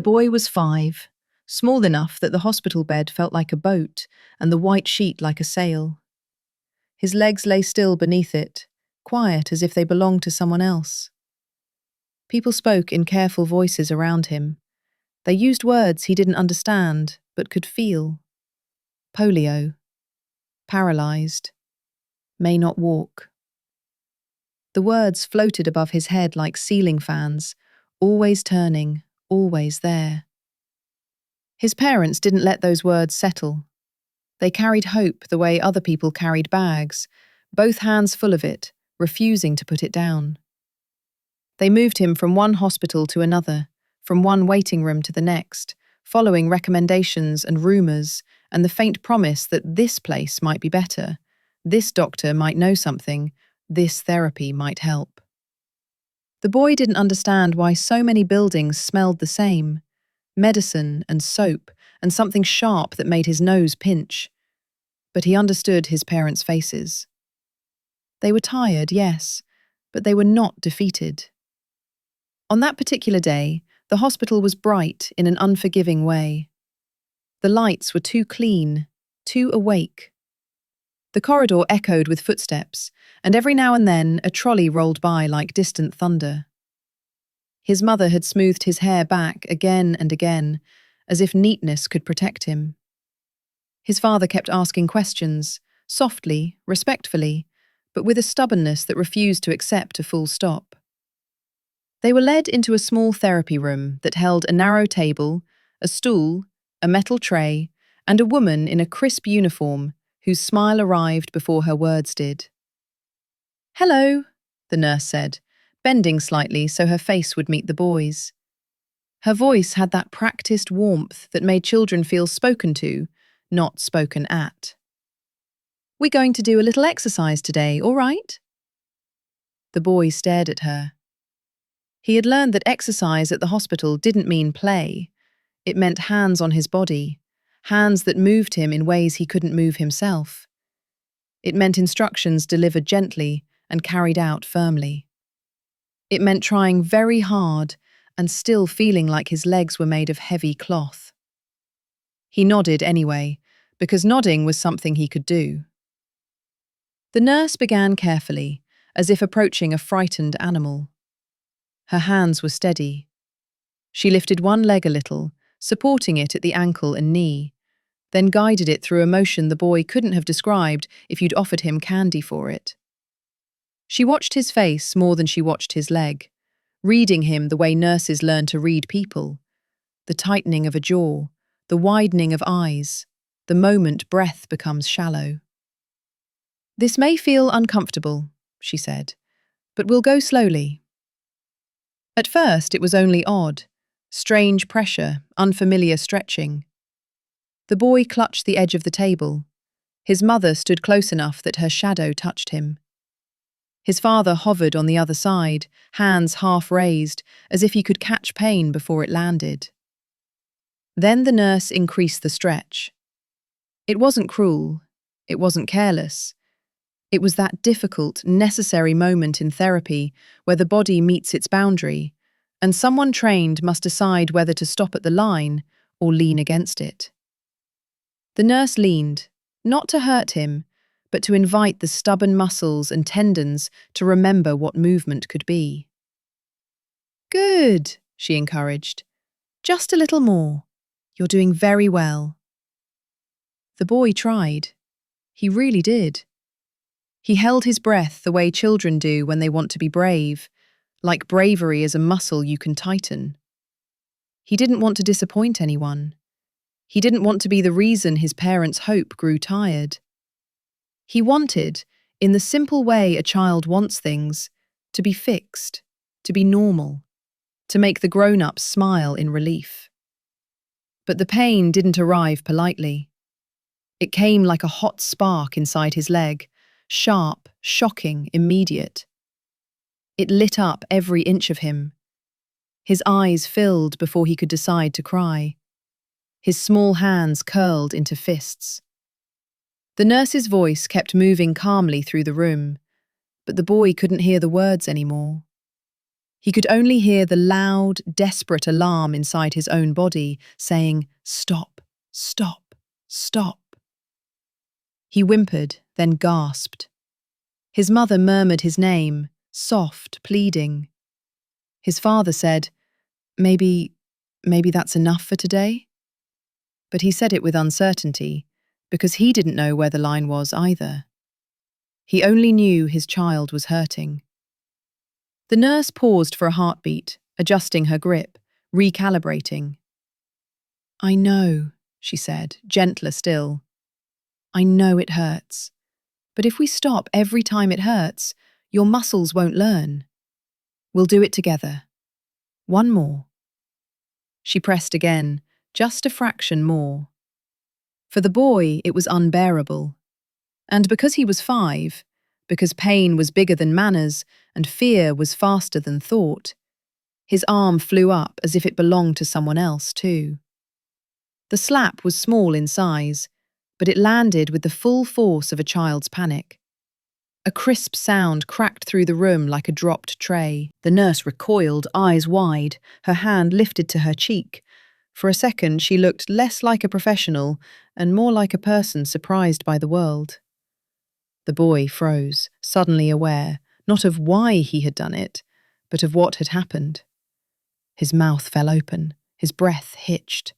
boy was 5, small enough that the hospital bed felt like a boat and the white sheet like a sail. His legs lay still beneath it, quiet as if they belonged to someone else. People spoke in careful voices around him. They used words he didn't understand, but could feel. Polio. Paralysed. May not walk. The words floated above his head like ceiling fans, always turning, always there. His parents didn't let those words settle. They carried hope the way other people carried bags, both hands full of it, refusing to put it down. They moved him from one hospital to another, from one waiting room to the next, following recommendations and rumours and the faint promise that this place might be better, this doctor might know something, this therapy might help. The boy didn't understand why so many buildings smelled the same, medicine and soap and something sharp that made his nose pinch. But he understood his parents' faces. They were tired, yes, but they were not defeated. On that particular day, the hospital was bright in an unforgiving way. The lights were too clean, too awake. The corridor echoed with footsteps, and every now and then a trolley rolled by like distant thunder. His mother had smoothed his hair back again and again, as if neatness could protect him. His father kept asking questions, softly, respectfully, but with a stubbornness that refused to accept a full stop. They were led into a small therapy room that held a narrow table, a stool, a metal tray, and a woman in a crisp uniform whose smile arrived before her words did. "Hello," the nurse said, bending slightly so her face would meet the boy's. Her voice had that practiced warmth that made children feel spoken to, not spoken at. "We're going to do a little exercise today, all right?" The boy stared at her. He had learned that exercise at the hospital didn't mean play. It meant hands on his body, hands that moved him in ways he couldn't move himself. It meant instructions delivered gently and carried out firmly. It meant trying very hard and still feeling like his legs were made of heavy cloth. He nodded anyway, because nodding was something he could do. The nurse began carefully, as if approaching a frightened animal. Her hands were steady. She lifted one leg a little, supporting it at the ankle and knee, then guided it through a motion the boy couldn't have described if you'd offered him candy for it. She watched his face more than she watched his leg, reading him the way nurses learn to read people. The tightening of a jaw, the widening of eyes, the moment breath becomes shallow. "This may feel uncomfortable," she said, "but we'll go slowly." At first it was only odd, strange pressure, unfamiliar stretching. The boy clutched the edge of the table. His mother stood close enough that her shadow touched him. His father hovered on the other side, hands half raised, as if he could catch pain before it landed. Then the nurse increased the stretch. It wasn't cruel. It wasn't careless. It was that difficult, necessary moment in therapy where the body meets its boundary, and someone trained must decide whether to stop at the line or lean against it. The nurse leaned, not to hurt him, but to invite the stubborn muscles and tendons to remember what movement could be. "Good," she encouraged. "Just a little more. You're doing very well." The boy tried. He really did. He held his breath the way children do when they want to be brave, like bravery is a muscle you can tighten. He didn't want to disappoint anyone. He didn't want to be the reason his parents' hope grew tired. He wanted, in the simple way a child wants things, to be fixed, to be normal, to make the grown-ups smile in relief. But the pain didn't arrive politely. It came like a hot spark inside his leg, sharp, shocking, immediate. It lit up every inch of him. His eyes filled before he could decide to cry. His small hands curled into fists. The nurse's voice kept moving calmly through the room, but the boy couldn't hear the words anymore. He could only hear the loud, desperate alarm inside his own body saying, "Stop, stop, stop." He whimpered, then gasped. His mother murmured his name, soft, pleading. His father said, Maybe that's enough for today? But he said it with uncertainty, because he didn't know where the line was either. He only knew his child was hurting. The nurse paused for a heartbeat, adjusting her grip, recalibrating. "I know," she said, gentler still. "I know it hurts. But if we stop every time it hurts, your muscles won't learn. We'll do it together. One more." She pressed again, just a fraction more. For the boy, it was unbearable. And because he was 5, because pain was bigger than manners and fear was faster than thought, his arm flew up as if it belonged to someone else too. The slap was small in size, but it landed with the full force of a child's panic. A crisp sound cracked through the room like a dropped tray. The nurse recoiled, eyes wide, her hand lifted to her cheek. For a second, she looked less like a professional and more like a person surprised by the world. The boy froze, suddenly aware, not of why he had done it, but of what had happened. His mouth fell open, his breath hitched.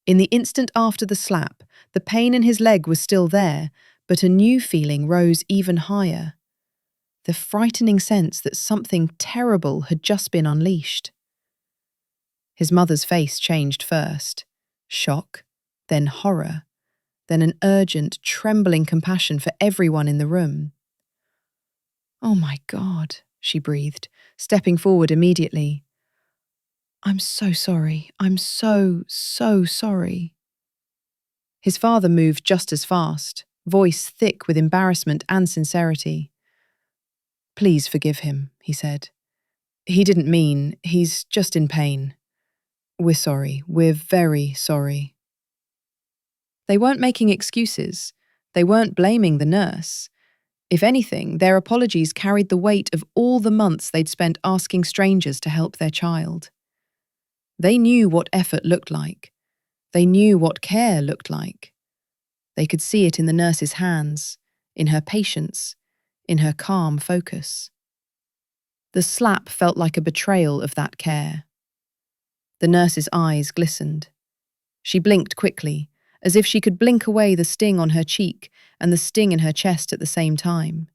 In the instant after the slap, the pain in his leg was still there, but a new feeling rose even higher. The frightening sense that something terrible had just been unleashed. His mother's face changed first. Shock, then horror, then an urgent, trembling compassion for everyone in the room. "Oh my God," she breathed, stepping forward immediately. "I'm so sorry. I'm so sorry." His father moved just as fast, voice thick with embarrassment and sincerity. "Please forgive him," he said. "He didn't mean, he's just in pain. We're sorry. We're very sorry." They weren't making excuses. They weren't blaming the nurse. If anything, their apologies carried the weight of all the months they'd spent asking strangers to help their child. They knew what effort looked like. They knew what care looked like. They could see it in the nurse's hands, in her patience, in her calm focus. The slap felt like a betrayal of that care. The nurse's eyes glistened. She blinked quickly, as if she could blink away the sting on her cheek and the sting in her chest at the same time.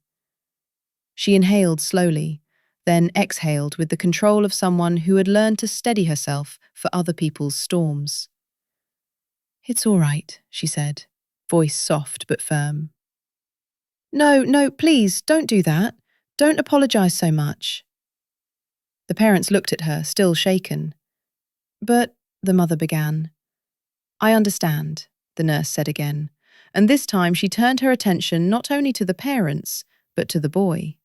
She inhaled slowly, then exhaled with the control of someone who had learned to steady herself for other people's storms. "It's all right," she said, voice soft but firm. No, please, don't do that. Don't apologize so much." The parents looked at her, still shaken. "But," the mother began. "I understand," the nurse said again, and this time she turned her attention not only to the parents, but to the boy.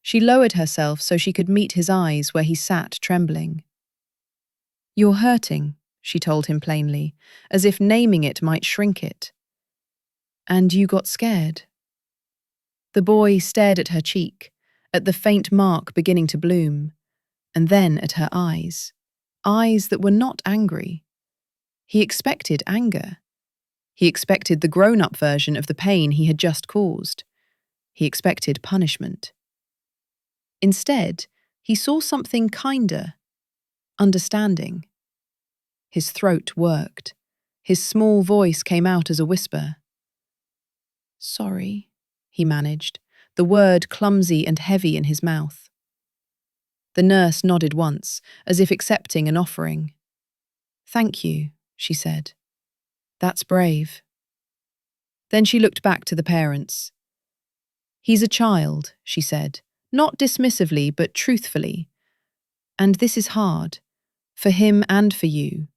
She lowered herself so she could meet his eyes where he sat trembling. "You're hurting," she told him plainly, as if naming it might shrink it. "And you got scared." The boy stared at her cheek, at the faint mark beginning to bloom, and then at her eyes that were not angry. He expected anger. He expected the grown-up version of the pain he had just caused. He expected punishment. Instead, he saw something kinder, understanding. His throat worked. His small voice came out as a whisper. "Sorry," he managed, the word clumsy and heavy in his mouth. The nurse nodded once, as if accepting an offering. "Thank you," she said. "That's brave." Then she looked back to the parents. "He's a child," she said, not dismissively but truthfully. "And this is hard, for him and for you.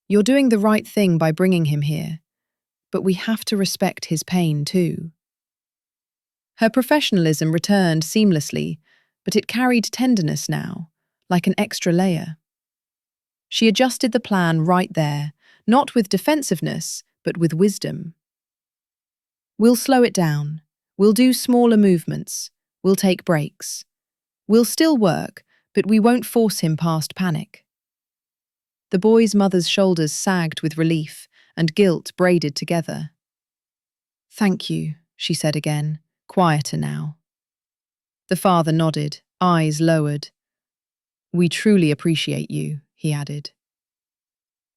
You're doing the right thing by bringing him here, but we have to respect his pain too." Her professionalism returned seamlessly, but it carried tenderness now, like an extra layer. She adjusted the plan right there, not with defensiveness, but with wisdom. "We'll slow it down. We'll do smaller movements. We'll take breaks. We'll still work, but we won't force him past panic. The boy's mother's shoulders sagged with relief and guilt braided together. Thank you, she said again, quieter now. The father nodded, eyes lowered. We truly appreciate you, he added.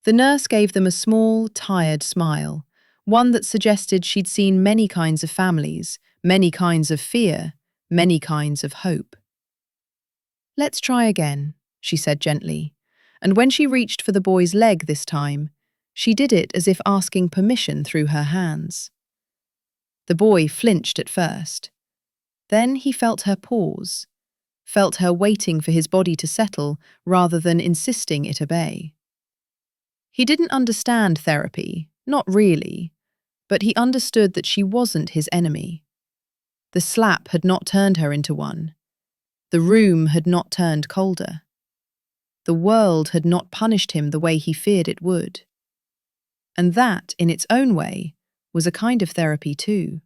The nurse gave them a small, tired smile, one that suggested she'd seen many kinds of families, many kinds of fear, many kinds of hope. Let's try again, she said gently, and when she reached for the boy's leg this time, she did it as if asking permission through her hands. The boy flinched at first. Then he felt her pause, felt her waiting for his body to settle rather than insisting it obey. He didn't understand therapy, not really, but he understood that she wasn't his enemy. The slap had not turned her into one. The room had not turned colder. The world had not punished him the way he feared it would. And that, in its own way, was a kind of therapy too.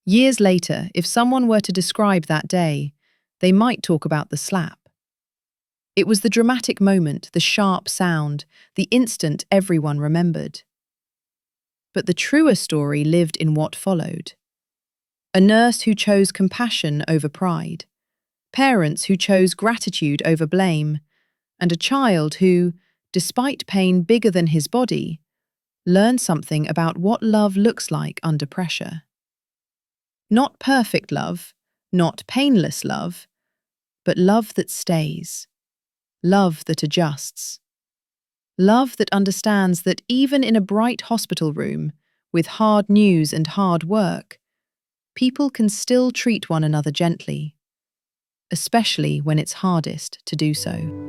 Years later, if someone were to describe that day, they might talk about the slap. It was the dramatic moment, the sharp sound, the instant everyone remembered. But the truer story lived in what followed. A nurse who chose compassion over pride, parents who chose gratitude over blame, and a child who, despite pain bigger than his body, learned something about what love looks like under pressure. Not perfect love, not painless love, but love that stays, love that adjusts, love that understands that even in a bright hospital room, with hard news and hard work, people can still treat one another gently, especially when it's hardest to do so.